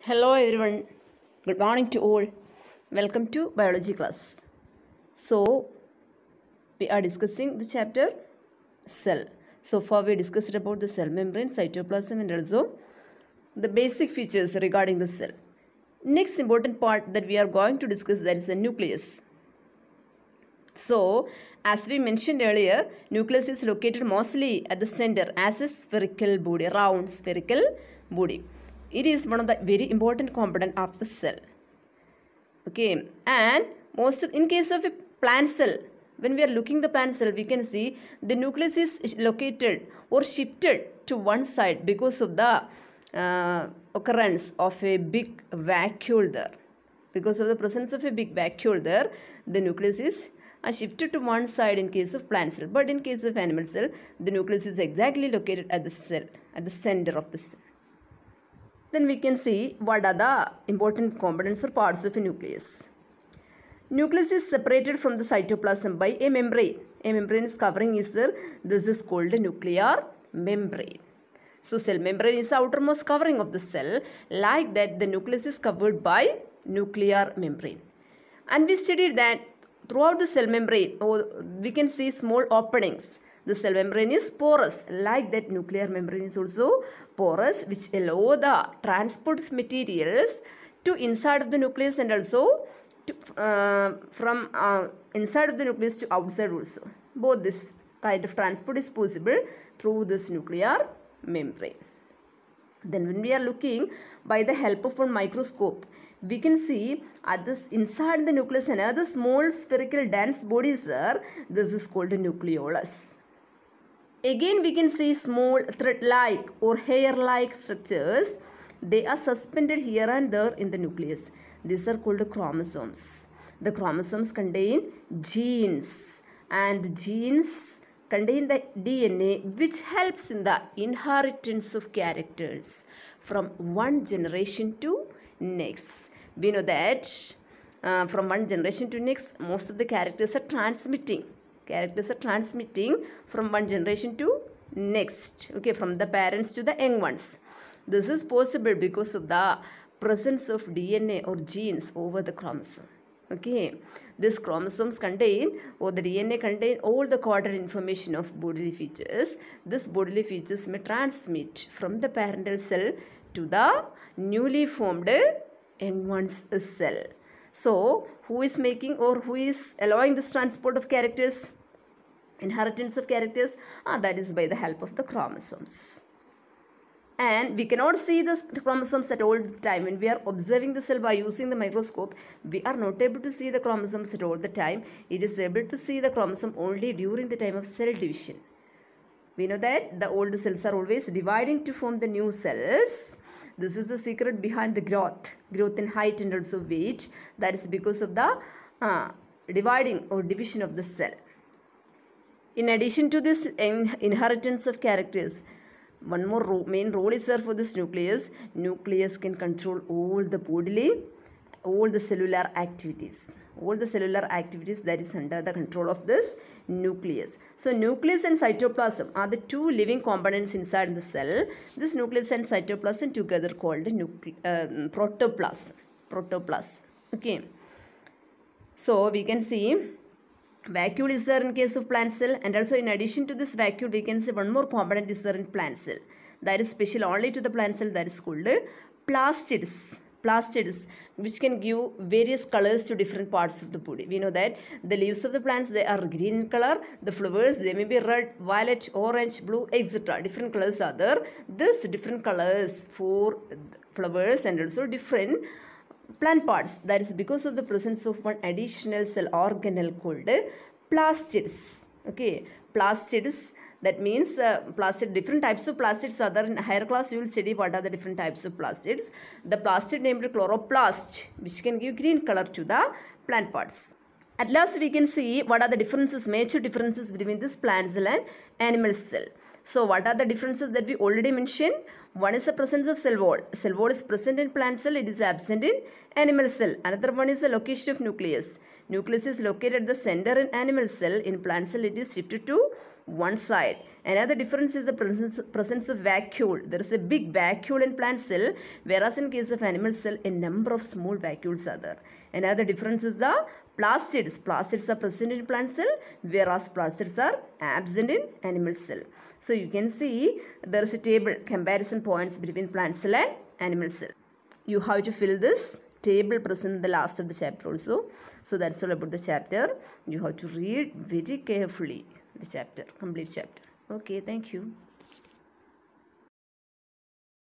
Hello everyone, good morning to all. Welcome to biology class. So we are discussing the chapter cell. So far we discussed about the cell membrane, cytoplasm and also the basic features regarding the cell. Next important part that we are going to discuss, that is a nucleus. So as we mentioned earlier, nucleus is located mostly at the center as a spherical body, round spherical body. It is one of the very important component of the cell. Okay, and in case of a plant cell, when we are looking the plant cell, we can see the nucleus is located or shifted to one side because of the occurrence of a big vacuole there. Because of the presence of a big vacuole there, the nucleus is shifted to one side in case of plant cell. But in case of animal cell, the nucleus is exactly located at the cell, at the center of the cell. Then we can see what are the important components or parts of a nucleus. Nucleus is separated from the cytoplasm by a membrane. A membrane is covering is there. This is called a nuclear membrane. So cell membrane is the outermost covering of the cell. Like that, the nucleus is covered by nuclear membrane. And we studied that throughout the cell membrane, we can see small openings. The cell membrane is porous. Like that, nuclear membrane is also porous, which allow the transport of materials to inside of the nucleus and also to, from inside of the nucleus to outside also. Both this kind of transport is possible through this nuclear membrane. Then when we are looking by the help of one microscope, we can see at this inside the nucleus another small spherical dense body is there. This is called a nucleolus. Again we can see small thread-like or hair-like structures. They are suspended here and there in the nucleus. These are called chromosomes. The chromosomes contain genes, and the genes contain the DNA, which helps in the inheritance of characters from one generation to next. We know that from one generation to next, most of the characters are transmitting. Characters are transmitting from one generation to next. Okay, from the parents to the young ones. This is possible because of the presence of DNA or genes over the chromosome. Okay, these chromosomes contain, or the DNA contain, all the coded information of bodily features. These bodily features may transmit from the parental cell to the newly formed young one's cell. So, who is making or who is allowing this transport of characters? Inheritance of characters? That is by the help of the chromosomes. And we cannot see the chromosomes at all the time. When we are observing the cell by using the microscope, we are not able to see the chromosomes at all the time. It is able to see the chromosome only during the time of cell division. We know that the old cells are always dividing to form the new cells. This is the secret behind the growth in height and also weight. That is because of the dividing or division of the cell. In addition to this inheritance of characters, one more main role is there for this nucleus. Nucleus can control all the bodily, all the cellular activities. All the cellular activities that is under the control of this nucleus. So nucleus and cytoplasm are the two living components inside the cell. This nucleus and cytoplasm together called protoplasm. Protoplasm. Okay. So we can see vacuole is there in case of plant cell, and also in addition to this vacuole we can say one more component is there in plant cell. That is special only to the plant cell, that is called plastids. Plastids, which can give various colors to different parts of the body. We know that the leaves of the plants, they are green in color. The flowers, they may be red, violet, orange, blue, etc. Different colors are there. This different colors for flowers and also different plant parts. That is because of the presence of one additional cell organelle called plastids. Okay, plastids. That means plastid, different types of plastids are there. In higher class you will study what are the different types of plastids. The plastid named chloroplast, which can give green color to the plant parts. At last we can see what are the differences, major differences between this plant cell and animal cell. So what are the differences that we already mentioned? One is the presence of cell wall. Cell wall is present in plant cell, it is absent in animal cell. Another one is the location of nucleus. Nucleus is located at the center in animal cell. In plant cell it is shifted to one side. Another difference is the presence of vacuole. There is a big vacuole in plant cell, whereas in case of animal cell, a number of small vacuoles are there. Another difference is the plastids. Plastids are present in plant cell, whereas plastids are absent in animal cell. So you can see there is a table, comparison points between plant cell and animal cell. You have to fill this table present in the last of the chapter also. So that's all about the chapter. You have to read very carefully the chapter, complete chapter. Okay, thank you.